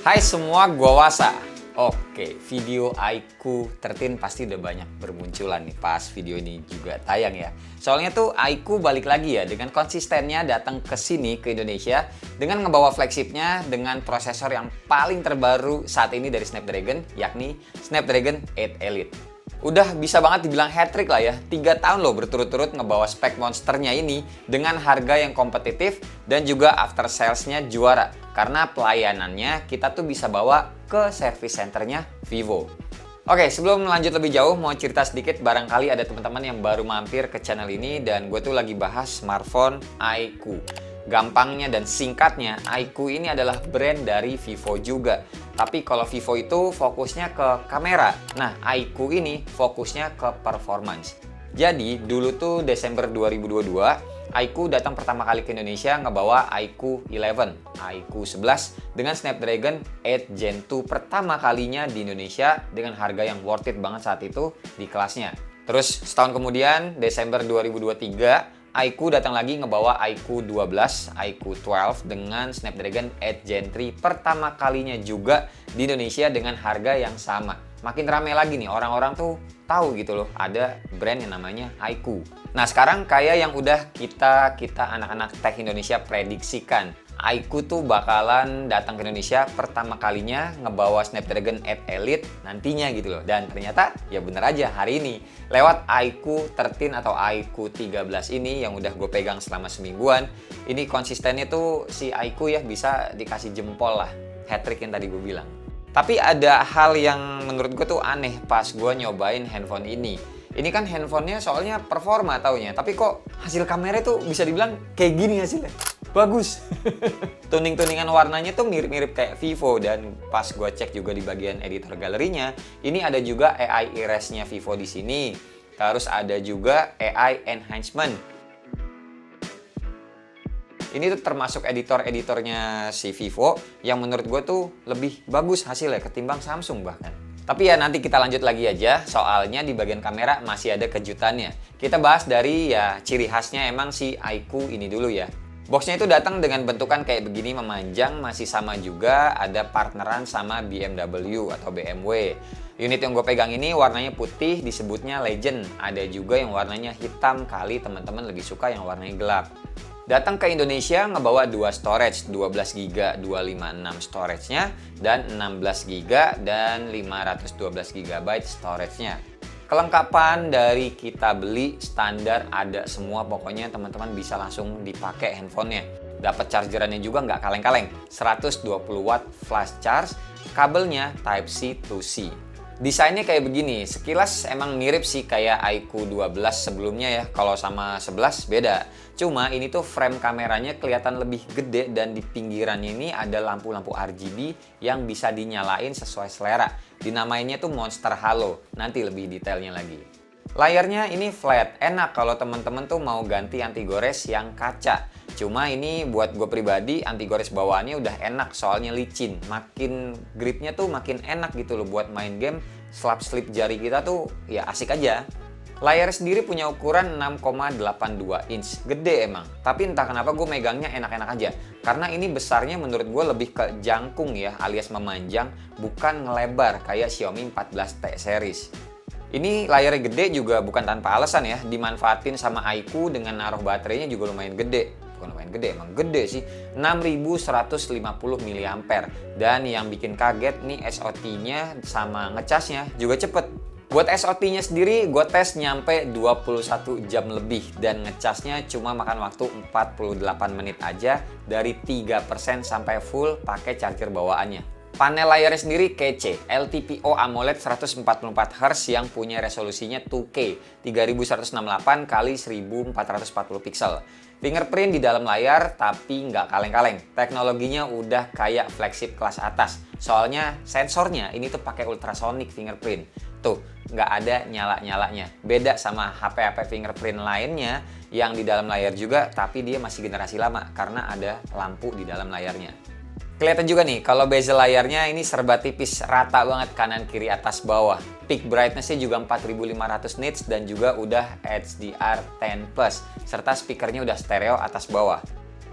Hai semua, gua Wasa. Oke, video iQOO 13 pasti udah banyak bermunculan nih pas video ini juga tayang ya. Soalnya tuh iQOO balik lagi ya dengan konsistennya datang ke sini ke Indonesia dengan ngebawa flagshipnya dengan prosesor yang paling terbaru saat ini dari Snapdragon, yakni Snapdragon 8 Elite. Udah bisa banget dibilang hat-trick lah ya, 3 tahun loh berturut-turut ngebawa spek monsternya ini dengan harga yang kompetitif dan juga after sales-nya juara. Karena pelayanannya kita tuh bisa bawa ke service centernya Vivo. Oke, sebelum lanjut lebih jauh, mau cerita sedikit, barangkali ada teman-teman yang baru mampir ke channel ini dan gue tuh lagi bahas smartphone iQOO. Gampangnya dan singkatnya, iQOO ini adalah brand dari Vivo juga. Tapi kalau Vivo itu fokusnya ke kamera. Nah, iQOO ini fokusnya ke performance. Jadi, dulu tuh Desember 2022, iQOO datang pertama kali ke Indonesia ngebawa iQOO 11, iQOO 11 dengan Snapdragon 8 Gen 2 pertama kalinya di Indonesia dengan harga yang worth it banget saat itu di kelasnya. Terus setahun kemudian, Desember 2023, iQOO datang lagi ngebawa iQOO 12, iQOO 12 dengan Snapdragon 8 Gen 3 pertama kalinya juga di Indonesia dengan harga yang sama. Makin rame lagi nih, orang-orang tuh tahu gitu loh, ada brand yang namanya iQOO. Nah sekarang kayak yang udah kita anak-anak tech Indonesia prediksikan, iQOO tuh bakalan datang ke Indonesia pertama kalinya ngebawa Snapdragon 8 Elite nantinya gitu loh. Dan ternyata ya bener aja hari ini lewat iQOO 13 atau iQOO 13 ini yang udah gue pegang selama semingguan. Ini konsistennya tuh si iQOO ya bisa dikasih jempol lah, hat-trick yang tadi gue bilang. Tapi ada hal yang menurut gue tuh aneh pas gue nyobain handphone ini. Ini kan handphonenya soalnya performa taunya, tapi kok hasil kamera tuh bisa dibilang kayak gini hasilnya. Bagus. Tuning-tuningan warnanya tuh mirip-mirip kayak Vivo, dan pas gue cek juga di bagian editor galerinya, ini ada juga AI Erase-nya Vivo di sini. Terus ada juga AI Enhancement. Ini tuh termasuk editor-editornya si Vivo yang menurut gue tuh lebih bagus hasilnya ketimbang Samsung bahkan. Tapi ya nanti kita lanjut lagi aja, soalnya di bagian kamera masih ada kejutannya. Kita bahas dari ya ciri khasnya emang si iQOO ini dulu ya. Boxnya itu datang dengan bentukan kayak begini memanjang, masih sama juga, ada partneran sama BMW atau BMW. Unit yang gue pegang ini warnanya putih, disebutnya Legend. Ada juga yang warnanya hitam, kali teman-teman lebih suka yang warnanya gelap. Datang ke Indonesia ngebawa 2 storage, 12GB 256 storage-nya dan 16GB dan 512GB storage-nya. Kelengkapan dari kita beli standar ada semua, pokoknya teman-teman bisa langsung dipakai handphonenya. Dapat chargerannya juga nggak kaleng-kaleng, 120 watt flash charge, kabelnya Type-C to C. Desainnya kayak begini, sekilas emang mirip sih kayak iQOO 12 sebelumnya ya, kalau sama 11 beda. Cuma ini tuh frame kameranya kelihatan lebih gede dan di pinggirannya ini ada lampu-lampu RGB yang bisa dinyalain sesuai selera. Dinamainnya tuh Monster Halo, nanti lebih detailnya lagi. Layarnya ini flat, enak kalau teman-teman tuh mau ganti anti gores yang kaca. Cuma ini buat gue pribadi anti gores bawaannya udah enak soalnya licin. Makin gripnya tuh makin enak gitu loh buat main game, slap-slip jari kita tuh ya asik aja. Layar sendiri punya ukuran 6,82 inch, gede emang. Tapi entah kenapa gue megangnya enak-enak aja. Karena ini besarnya menurut gue lebih ke jangkung ya, alias memanjang, bukan ngelebar kayak Xiaomi 14T series. Ini layarnya gede juga bukan tanpa alasan ya, dimanfaatin sama iQOO dengan naruh baterainya juga lumayan gede. Bukan lumayan gede, emang gede sih, 6150 mAh. Dan yang bikin kaget nih SOT-nya sama ngecasnya juga cepet. Buat SOT-nya sendiri gue tes nyampe 21 jam lebih dan ngecasnya cuma makan waktu 48 menit aja dari 3% sampai full pakai charger bawaannya. Panel layarnya sendiri kece, LTPO AMOLED 144Hz yang punya resolusinya 2K 3168 x 1440 pixel. Fingerprint di dalam layar tapi nggak kaleng-kaleng. Teknologinya udah kayak flagship kelas atas. Soalnya sensornya ini tuh pakai ultrasonic fingerprint. Tuh, nggak ada nyala-nyalanya. Beda sama HP-HP fingerprint lainnya yang di dalam layar juga, tapi dia masih generasi lama karena ada lampu di dalam layarnya. Kelihatan juga nih, kalau bezel layarnya ini serba tipis, rata banget kanan, kiri, atas, bawah. Peak brightness-nya juga 4500 nits dan juga udah HDR10+, serta speakernya udah stereo atas bawah.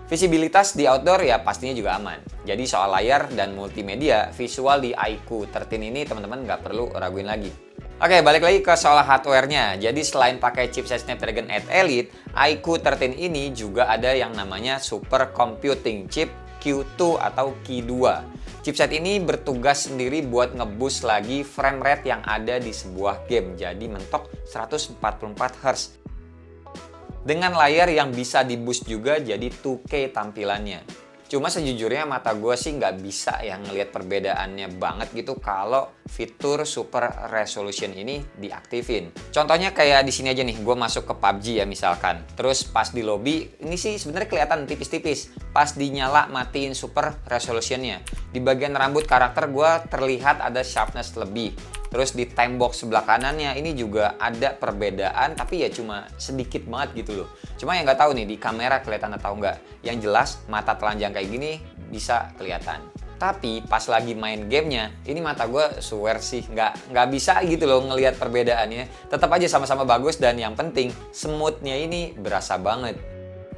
Visibilitas di outdoor ya pastinya juga aman. Jadi soal layar dan multimedia, visual di iQOO 13 ini teman-teman nggak perlu raguin lagi. Oke, balik lagi ke soal hardware-nya. Jadi selain pakai chipset Snapdragon 8 Elite, iQOO 13 ini juga ada yang namanya Super Computing Chip Q2 atau Q2. Chipset ini bertugas sendiri buat ngeboost lagi frame rate yang ada di sebuah game. Jadi mentok 144 Hz. Dengan layar yang bisa di-boost juga jadi 2K tampilannya. Cuma sejujurnya mata gue sih nggak bisa ya ngelihat perbedaannya banget gitu kalau fitur super resolution ini diaktifin. Contohnya kayak di sini aja nih, gue masuk ke PUBG ya misalkan. Terus pas di lobby, ini sih sebenarnya kelihatan tipis-tipis. Pas dinyala matiin super resolutionnya. Di bagian rambut karakter gue terlihat ada sharpness lebih. Terus di time box sebelah kanannya ini juga ada perbedaan, tapi ya cuma sedikit banget gitu loh. Cuma yang nggak tahu nih di kamera kelihatan atau nggak. Yang jelas mata telanjang kayak gini bisa kelihatan. Tapi pas lagi main gamenya, ini mata gue swear sih nggak bisa gitu loh ngelihat perbedaannya. Tetap aja sama-sama bagus dan yang penting smoothnya ini berasa banget.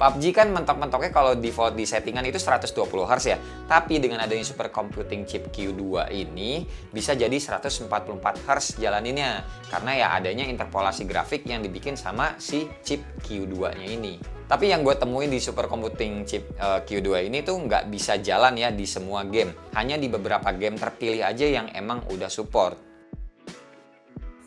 PUBG kan mentok-mentoknya kalau default di settingan itu 120 Hz ya. Tapi dengan adanya Super Computing Chip Q2 ini bisa jadi 144 Hz jalaninnya. Karena ya adanya interpolasi grafik yang dibikin sama si chip Q2-nya ini. Tapi yang gue temuin di Super Computing Chip Q2 ini tuh nggak bisa jalan ya di semua game. Hanya di beberapa game terpilih aja yang emang udah support.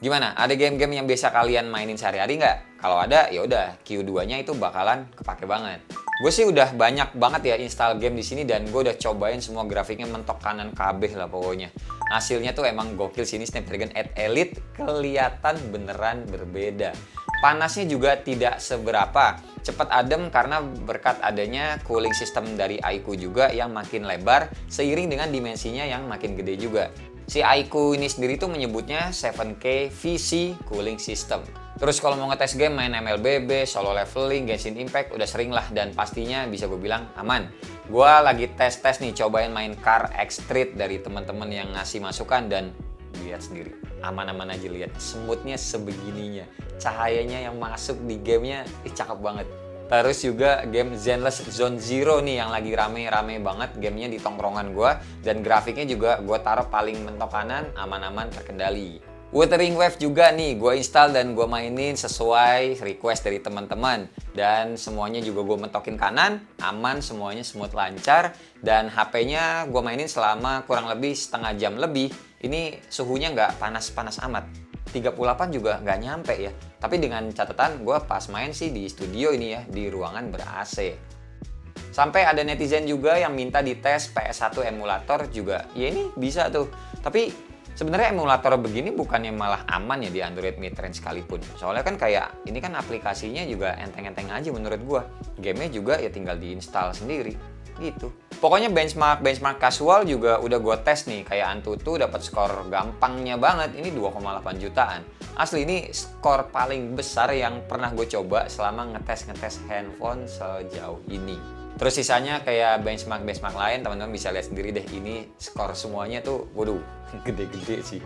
Gimana? Ada game-game yang biasa kalian mainin sehari-hari nggak? Kalau ada, ya udah Q2-nya itu bakalan kepake banget. Gue sih udah banyak banget ya install game di sini dan gue udah cobain semua grafiknya mentok kanan kabeh lah pokoknya. Hasilnya tuh emang gokil sini Snapdragon 8 Elite kelihatan beneran berbeda. Panasnya juga tidak seberapa. Cepat adem karena berkat adanya cooling system dari iQOO juga yang makin lebar seiring dengan dimensinya yang makin gede juga. Si iQOO ini sendiri tuh menyebutnya 7K VC Cooling System. Terus kalau mau ngetes game main MLBB, solo leveling, Genshin Impact udah sering lah dan pastinya bisa gue bilang aman. Gue lagi tes-tes nih cobain main Car X Street dari teman-teman yang ngasih masukan dan lihat sendiri. Aman-aman aja lihat, smoothnya sebegininya. Cahayanya yang masuk di gamenya cakep banget. Terus juga game Zenless Zone Zero nih yang lagi rame-rame banget gamenya di tongkrongan gue. Dan grafiknya juga gue taruh paling mentok kanan, aman-aman terkendali. Wuthering Waves juga nih gue install dan gue mainin sesuai request dari teman-teman. Dan semuanya juga gue mentokin kanan, aman, semuanya smooth lancar. Dan HP-nya gue mainin selama kurang lebih setengah jam lebih. Ini suhunya nggak panas-panas amat. 38 juga nggak nyampe ya. Tapi dengan catatan gue pas main sih di studio ini ya, di ruangan ber-AC. Sampai ada netizen juga yang minta dites PS1 emulator juga. Ya ini bisa tuh. Tapi sebenarnya emulator begini bukannya malah aman ya di Android mid-range sekalipun. Soalnya kan kayak ini kan aplikasinya juga enteng-enteng aja menurut gue. Gamenya juga ya tinggal diinstal sendiri gitu. Pokoknya benchmark casual juga udah gue tes nih. Kayak Antutu dapat skor gampangnya banget. Ini 2,8 jutaan. Asli ini skor paling besar yang pernah gue coba selama ngetes handphone sejauh ini. Terus sisanya kayak benchmark lain teman-teman bisa lihat sendiri deh. Ini skor semuanya tuh waduh gede-gede sih.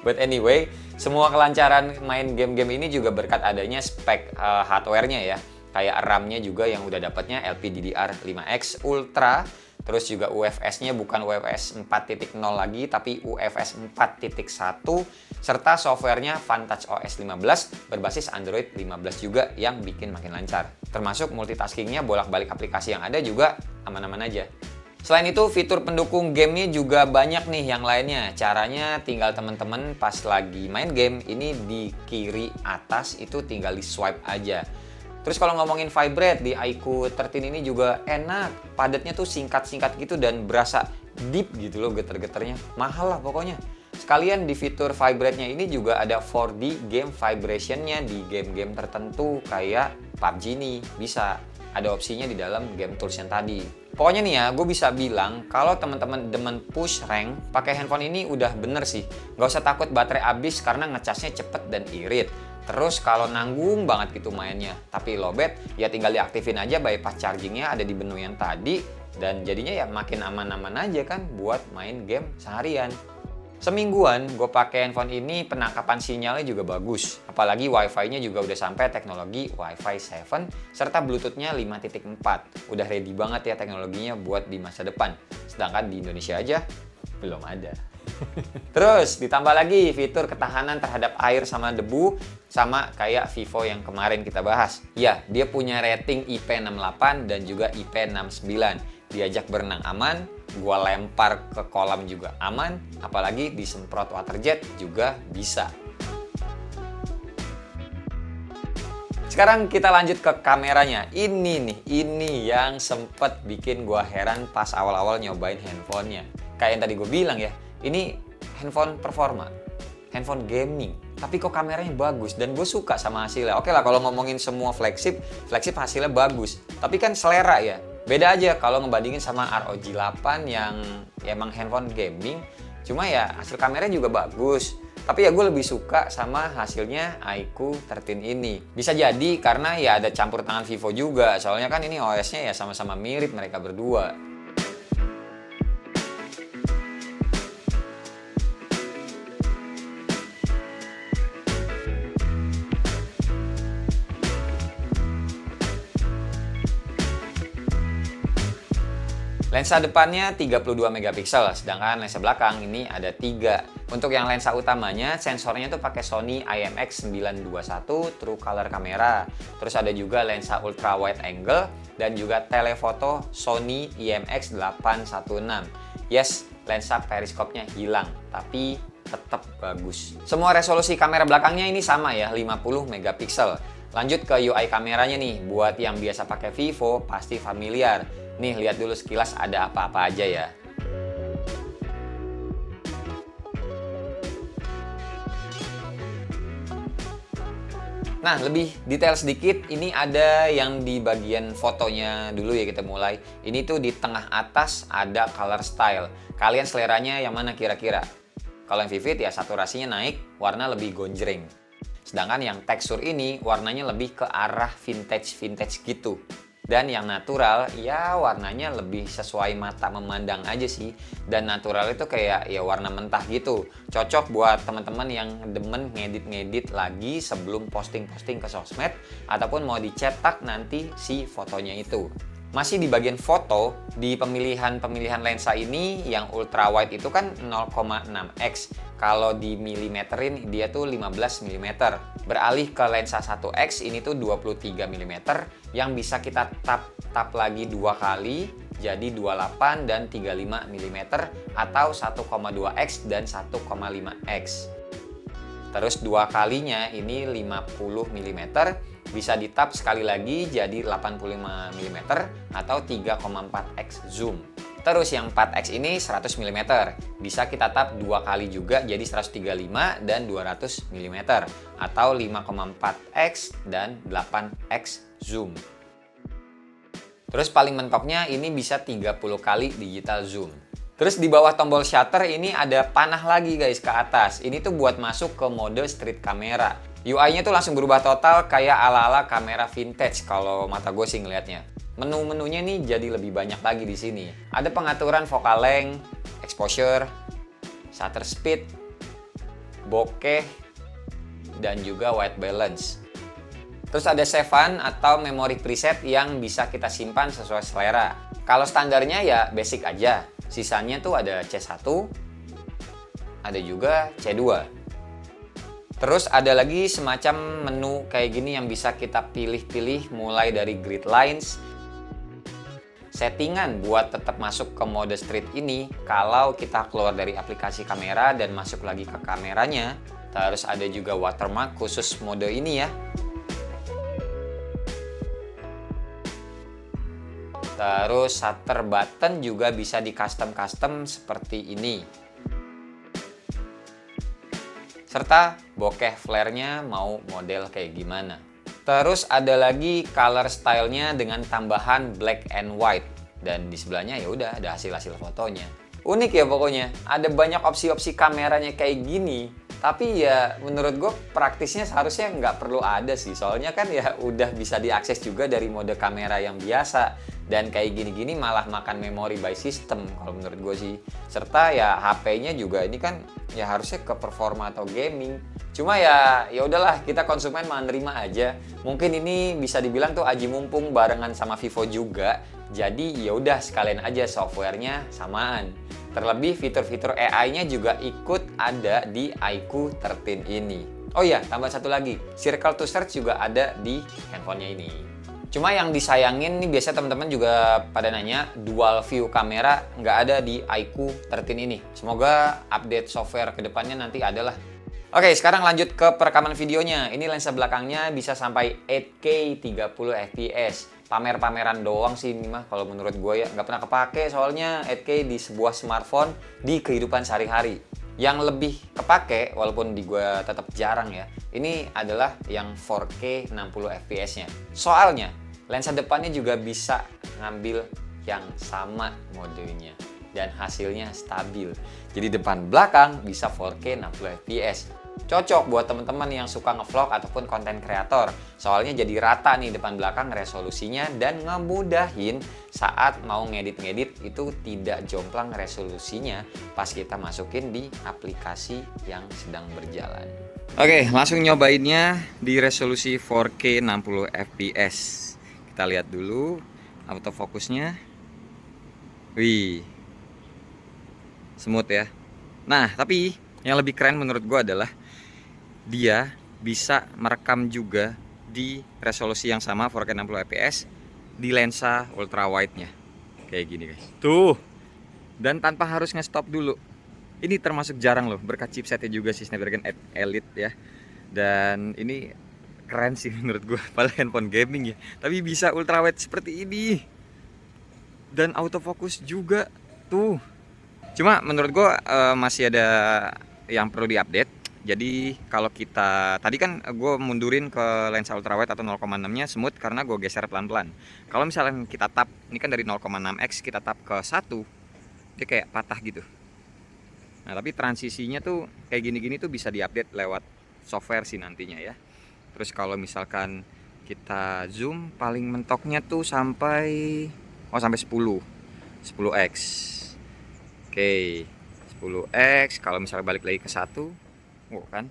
But anyway, semua kelancaran main game-game ini juga berkat adanya spek hardware-nya ya. Kayak RAM-nya juga yang udah dapatnya LPDDR5X Ultra. Terus juga UFS-nya bukan UFS 4.0 lagi, tapi UFS 4.1. Serta software-nya Vantage OS 15 berbasis Android 15 juga yang bikin makin lancar. Termasuk multitasking-nya bolak-balik aplikasi yang ada juga aman-aman aja. Selain itu, fitur pendukung gamenya juga banyak nih yang lainnya. Caranya tinggal teman-teman pas lagi main game, ini di kiri atas itu tinggal di swipe aja. Terus kalau ngomongin vibrate di iQOO 13 ini juga enak. Padatnya tuh singkat-singkat gitu dan berasa deep gitu loh geter-geternya. Mahal lah pokoknya. Sekalian di fitur vibrate-nya ini juga ada 4D game vibration-nya di game-game tertentu kayak PUBG nih. Bisa ada opsinya di dalam game tools yang tadi. Pokoknya nih ya, gue bisa bilang kalau teman-teman demen push rank, pakai handphone ini udah bener sih. Gak usah takut baterai habis karena ngecasnya cepet dan irit. Terus kalau nanggung banget gitu mainnya, tapi lowbat, ya tinggal diaktifin aja bypass chargingnya ada di menu yang tadi. Dan jadinya ya makin aman-aman aja kan buat main game seharian. Semingguan gue pakai handphone ini, penangkapan sinyalnya juga bagus. Apalagi Wi-Fi-nya juga udah sampai teknologi Wi-Fi 7 serta Bluetooth-nya 5.4. Udah ready banget ya teknologinya buat di masa depan. Sedangkan di Indonesia aja belum ada. Terus ditambah lagi fitur ketahanan terhadap air sama debu, sama kayak Vivo yang kemarin kita bahas. Ya, dia punya rating IP68 dan juga IP69. Diajak berenang aman, gua lempar ke kolam juga aman, apalagi disemprot water jet juga bisa. Sekarang kita lanjut ke kameranya. Ini yang sempet bikin gua heran pas awal-awal nyobain handphonenya. Kayak yang tadi gue bilang ya, ini handphone performa, handphone gaming. Tapi kok kameranya bagus dan gue suka sama hasilnya. Oke lah, kalau ngomongin semua flagship hasilnya bagus. Tapi kan selera ya. Beda aja kalau ngebandingin sama ROG 8 yang ya emang handphone gaming. Cuma ya hasil kameranya juga bagus. Tapi ya gue lebih suka sama hasilnya iQOO 13 ini. Bisa jadi karena ya ada campur tangan Vivo juga. Soalnya kan ini OS-nya ya sama-sama mirip mereka berdua. Lensa depannya 32 megapiksel, sedangkan lensa belakang ini ada 3. Untuk yang lensa utamanya, sensornya tuh pakai Sony IMX921 True Color Camera. Terus ada juga lensa ultra wide angle dan juga telefoto Sony IMX816. Yes, lensa periskopnya hilang, tapi tetap bagus. Semua resolusi kamera belakangnya ini sama ya, 50 megapiksel. Lanjut ke UI kameranya nih, buat yang biasa pakai Vivo pasti familiar. Nih, lihat dulu sekilas ada apa-apa aja ya. Nah, lebih detail sedikit, ini ada yang di bagian fotonya dulu ya, kita mulai. Ini tuh di tengah atas ada color style. Kalian seleranya yang mana kira-kira? Kalau yang vivid ya saturasinya naik, warna lebih gonjreng. Sedangkan yang tekstur ini warnanya lebih ke arah vintage gitu. Dan yang natural ya warnanya lebih sesuai mata memandang aja sih. Dan natural itu kayak ya warna mentah gitu. Cocok buat teman-teman yang demen ngedit-ngedit lagi sebelum posting-posting ke sosmed ataupun mau dicetak nanti si fotonya itu. Masih di bagian foto, di pemilihan lensa ini yang ultra wide itu kan 0,6x. Kalau di milimeterin dia tuh 15 mm. Beralih ke lensa 1x ini tuh 23 mm yang bisa kita tap lagi 2 kali jadi 28 dan 35 mm atau 1,2x dan 1,5x. Terus 2 kalinya ini 50 mm bisa ditap sekali lagi jadi 85 mm atau 3,4x zoom. Terus yang 4x ini 100 mm. Bisa kita tap 2 kali juga jadi 135 dan 200 mm atau 5,4x dan 8x zoom. Terus paling mentoknya ini bisa 30 kali digital zoom. Terus di bawah tombol shutter ini ada panah lagi guys ke atas. Ini tuh buat masuk ke mode street camera. UI-nya tuh langsung berubah total kayak ala-ala kamera vintage kalau mata gue sih ngelihatnya. Menu-menunya nih jadi lebih banyak lagi di sini. Ada pengaturan focal length, exposure, shutter speed, bokeh, dan juga white balance. Terus ada save-an atau memory preset yang bisa kita simpan sesuai selera. Kalau standarnya ya basic aja. Sisanya tuh ada C1, ada juga C2. Terus ada lagi semacam menu kayak gini yang bisa kita pilih-pilih mulai dari grid lines. Settingan buat tetap masuk ke mode street ini kalau kita keluar dari aplikasi kamera dan masuk lagi ke kameranya. Terus ada juga watermark khusus mode ini ya. Terus shutter button juga bisa di custom seperti ini. Serta bokeh flare-nya mau model kayak gimana. Terus ada lagi color style-nya dengan tambahan black and white. Dan di sebelahnya ya udah ada hasil-hasil fotonya. Unik ya pokoknya. Ada banyak opsi-opsi kameranya kayak gini. Tapi ya menurut gue praktisnya seharusnya nggak perlu ada sih. Soalnya kan ya udah bisa diakses juga dari mode kamera yang biasa. Dan kayak gini-gini malah makan memori by system kalau menurut gue sih. Serta ya HP-nya juga ini kan ya harusnya ke performa atau gaming. Cuma ya udahlah, kita konsumen menerima aja. Mungkin ini bisa dibilang tuh aji mumpung barengan sama Vivo juga. Jadi ya udah sekalian aja softwarenya samaan. Terlebih fitur-fitur AI-nya juga ikut ada di iQOO 13 ini. Oh iya, tambah satu lagi, Circle to Search juga ada di handphonenya ini. Cuma yang disayangin nih, biasa teman-teman juga pada nanya, dual view kamera nggak ada di iQOO 13 ini. Semoga update software kedepannya nanti adalah. Oke, sekarang lanjut ke perekaman videonya. Ini lensa belakangnya bisa sampai 8K 30 fps. Pamer-pameran doang sih ini mah kalau menurut gue ya. Nggak pernah kepake soalnya 8K di sebuah smartphone di kehidupan sehari-hari. Yang lebih kepake, walaupun di gue tetap jarang ya, ini adalah yang 4K 60 fps-nya. Soalnya, lensa depannya juga bisa ngambil yang sama modenya. Dan hasilnya stabil. Jadi depan belakang bisa 4K 60 fps. Cocok buat teman-teman yang suka ngevlog ataupun konten kreator. Soalnya jadi rata nih depan belakang resolusinya dan ngemudahin saat mau ngedit-ngedit itu tidak jomplang resolusinya pas kita masukin di aplikasi yang sedang berjalan. Oke, langsung nyobainnya di resolusi 4K 60 fps. Kita lihat dulu autofokusnya. Wih, smooth ya. Nah, tapi yang lebih keren menurut gue adalah dia bisa merekam juga di resolusi yang sama 4K 60 fps di lensa ultra wide-nya. Kayak gini guys. Tuh. Dan tanpa harus nge-stop dulu. Ini termasuk jarang loh, berkat chipsetnya juga sih Snapdragon 8 Elite ya. Dan ini keren sih menurut gue, padahal handphone gaming ya. Tapi bisa ultra wide seperti ini. Dan autofocus juga tuh. Cuma menurut gue masih ada yang perlu diupdate. Jadi kalau kita tadi kan gue mundurin ke lensa ultrawide atau 0,6-nya smooth karena gue geser pelan-pelan. Kalau misalnya kita tap, ini kan dari 0,6x kita tap ke 1, dia kayak patah gitu. Nah, tapi transisinya tuh kayak gini-gini tuh bisa diupdate lewat software sih nantinya ya. Terus kalau misalkan kita zoom, paling mentoknya tuh sampai 10 10x. Oke, 10x. Kalau misalnya balik lagi ke 1, kan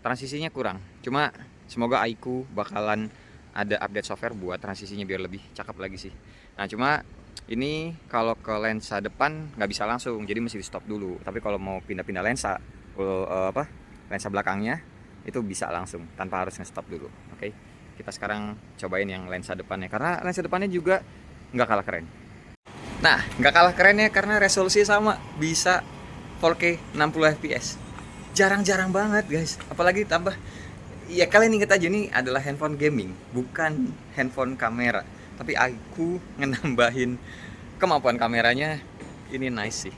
transisinya kurang. Cuma semoga iQOO bakalan ada update software buat transisinya biar lebih cakep lagi sih. Nah, cuma ini kalau ke lensa depan nggak bisa langsung, jadi mesti di stop dulu. Tapi kalau mau pindah-pindah lensa, lensa belakangnya itu bisa langsung tanpa harus nge-stop dulu. Oke, kita sekarang cobain yang lensa depannya karena lensa depannya juga nggak kalah keren. Nah, nggak kalah kerennya karena resolusi sama, bisa 4K 60 fps. Jarang-jarang banget guys, apalagi tambah ya, kalian inget aja ini adalah handphone gaming, bukan handphone kamera. Tapi aku ngenambahin kemampuan kameranya, ini nice sih.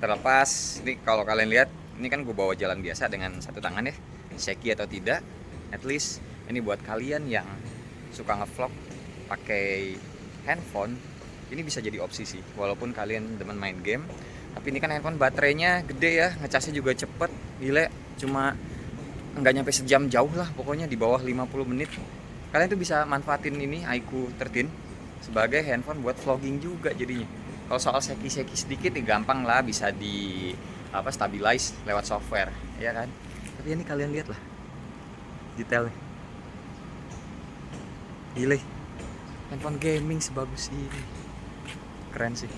Terlepas ini kalau kalian lihat, ini kan gue bawa jalan biasa dengan satu tangan ya, shaky atau tidak, at least ini buat kalian yang suka ngevlog pakai handphone, ini bisa jadi opsi sih. Walaupun kalian demen main game, tapi ini kan handphone baterainya gede ya, ngecasnya juga cepet, gile. Cuma nggak nyampe sejam jauh lah, pokoknya di bawah 50 menit. Kalian tuh bisa manfaatin ini iQOO 13 sebagai handphone buat vlogging juga jadinya. Kalau soal seki-seki sedikit nih gampang lah, bisa di stabilize lewat software, ya kan? Tapi ini kalian lihat lah detailnya. Gile, handphone gaming sebagus ini, keren sih.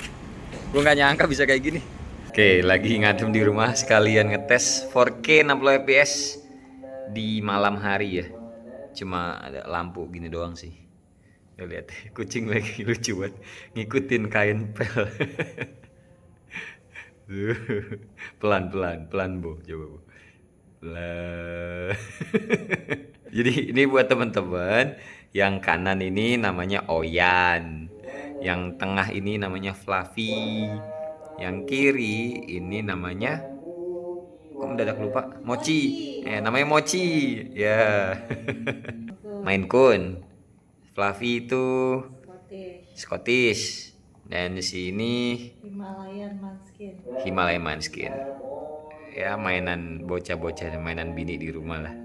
Gue nggak nyangka bisa kayak gini. Oke, lagi ngadem di rumah sekalian ngetes 4K 60 fps di malam hari ya. Cuma ada lampu gini doang sih. Lihat kucing lagi lucu banget ngikutin kain pel. Pelan Bu, coba Bu. Pelan. Jadi ini buat teman-teman, yang kanan ini namanya Oyan. Yang tengah ini namanya Fluffy. Yang kiri ini namanya, kok mendadak lupa, Mochi. Namanya Mochi. Ya. Maine Coon. Fluffy itu Scottish. Dan di sini Himalayan Manskin. Ya, mainan bocah-bocah, mainan bini di rumah lah.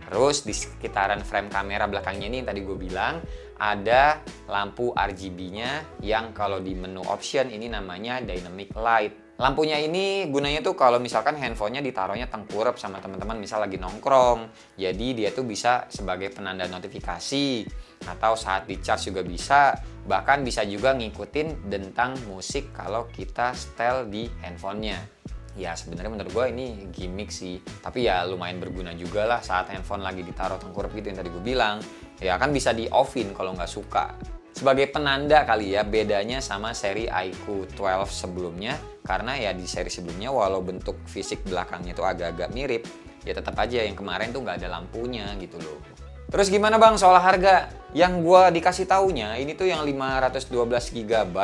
Terus di sekitaran frame kamera belakangnya ini yang tadi gue bilang ada lampu RGB-nya yang kalau di menu option ini namanya dynamic light. Lampunya ini gunanya tuh kalau misalkan handphonenya ditaruhnya tengkurap sama teman-teman misal lagi nongkrong. Jadi dia tuh bisa sebagai penanda notifikasi atau saat di charge juga bisa. Bahkan bisa juga ngikutin dentang musik kalau kita setel di handphonenya. Ya sebenarnya menurut gue ini gimmick sih, tapi ya lumayan berguna juga lah saat handphone lagi ditaruh tengkurap gitu yang tadi gue bilang. Ya kan bisa di off-in kalau nggak suka. Sebagai penanda kali ya bedanya sama seri iQOO 12 sebelumnya, karena ya di seri sebelumnya walau bentuk fisik belakangnya itu agak-agak mirip, ya tetap aja yang kemarin tuh nggak ada lampunya gitu loh. Terus gimana bang soal harga? Yang gue dikasih taunya ini tuh yang 512 GB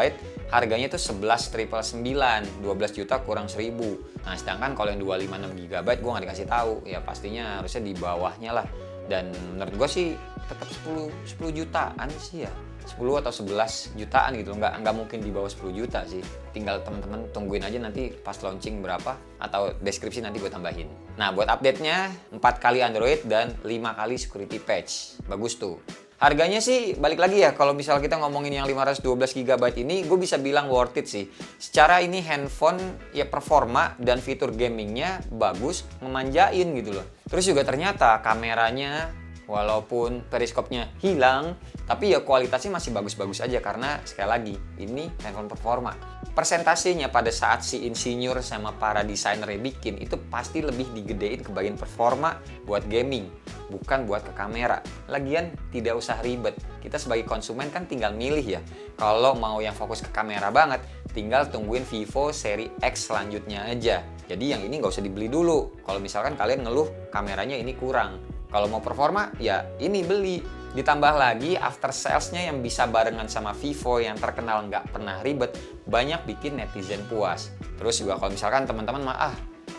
harganya tuh 11.999, 12 juta kurang 1.000. Nah sedangkan kalau yang 256 GB gue nggak dikasih tahu, ya pastinya harusnya di bawahnya lah. Dan menurut gue sih tetap 10 jutaan sih ya. 10 atau 11 jutaan gitu, nggak mungkin di bawah 10 juta sih. Tinggal teman-teman tungguin aja nanti pas launching berapa, atau deskripsi nanti gue tambahin. Nah buat update-nya 4 kali Android dan 5 kali security patch, bagus tuh. Harganya sih balik lagi ya, kalau misal kita ngomongin yang 512 GB ini, gue bisa bilang worth it sih. Secara ini handphone ya performa dan fitur gamingnya bagus, memanjain gitu loh. Terus juga ternyata kameranya walaupun periskopnya hilang, tapi ya kualitasnya masih bagus-bagus aja karena sekali lagi ini handphone performa. Persentasenya pada saat si insinyur sama para desainernya bikin itu pasti lebih digedein ke bagian performa buat gaming, bukan buat ke kamera. Lagian tidak usah ribet. Kita sebagai konsumen kan tinggal milih ya. Kalau mau yang fokus ke kamera banget, tinggal tungguin Vivo seri X selanjutnya aja. Jadi yang ini nggak usah dibeli dulu. Kalau misalkan kalian ngeluh kameranya ini kurang. Kalau mau performa, ya ini beli. Ditambah lagi after sales-nya yang bisa barengan sama Vivo yang terkenal nggak pernah ribet, banyak bikin netizen puas. Terus juga kalau misalkan teman-teman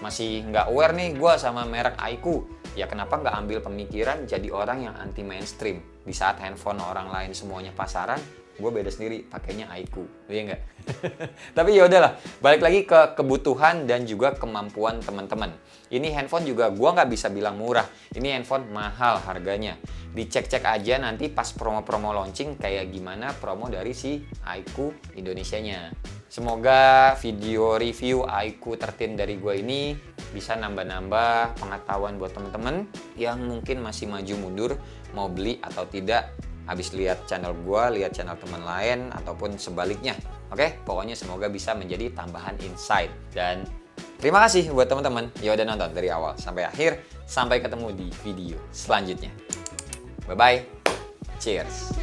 masih nggak aware nih gue sama merek iQOO, ya kenapa nggak ambil pemikiran jadi orang yang anti mainstream? Di saat handphone orang lain semuanya pasaran, gue beda sendiri pakainya iQOO, iya nggak? Tapi ya udahlah, balik lagi ke kebutuhan dan juga kemampuan teman-teman. Ini handphone juga gue nggak bisa bilang murah, ini handphone mahal harganya. Dicek-cek aja nanti pas promo-promo launching kayak gimana promo dari si iQOO Indonesianya. Semoga video review iQOO 13 dari gue ini bisa nambah-nambah pengetahuan buat teman-teman yang mungkin masih maju mundur mau beli atau tidak habis lihat channel gue, lihat channel teman lain ataupun sebaliknya. Oke, pokoknya semoga bisa menjadi tambahan insight. Dan terima kasih buat teman-teman yang udah nonton dari awal sampai akhir. Sampai ketemu di video selanjutnya. Bye-bye. Cheers.